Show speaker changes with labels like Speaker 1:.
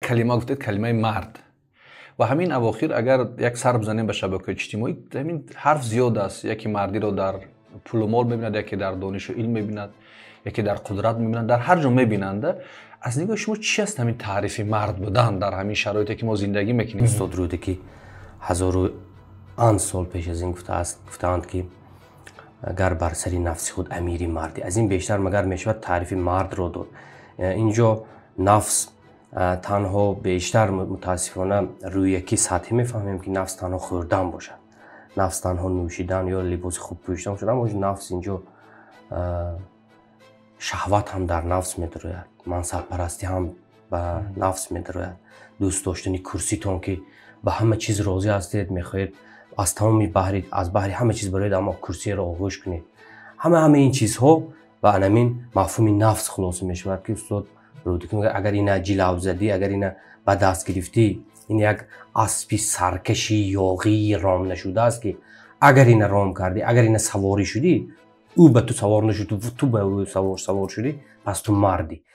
Speaker 1: کلمه گفتید کلمه مرد و همین اواخر اگر یک سر بزنیم به شبکه اجتماعی همین حرف زیاد است. یکی مردی رو در پول و مال میبیند، یکی در دانش و علم میبیند، یکی در قدرت میبیند، در هر جا میبینند. از نگاه شما چی است همین تعریف مرد بودن در همین شرایطی که ما زندگی میکنیم؟
Speaker 2: استاد رودکی هزار و سال پیش از این گفتند که اگر بر سری نفس خود امیری مردی، از این بیشتر مگر میشود تعریف مرد رو داد. اینجا نفس تنها بیشتر متاسفانه روی یکی سطحی میفهمیم که نفس تنها خوردن باشد، نفس تنها نوشیدن یا لباس خوب پوشیدن باشد. اما نفس اینجا شهوت هم در نفس میدروید، منصب پرستی هم به نفس میدروید، دوست داشتنی کرسیتون که به همه چیز راضی هستید، میخواهید از تمام بحری از بحری همه چیز برید اما کرسی را آغوش کنید. همه این چیزها و همین مفهوم نفس خلاصه میشود که استاد رودکی میگه اگر اینا جلو زدی، اگر اینا به دست گرفتی، این یک اسبی سرکشی یاغی رام نشده است که اگر اینا رام کردی، اگر اینا سواری شدی، او به تو سوار نشد، تو به او سوار شدی، پس تو مردی.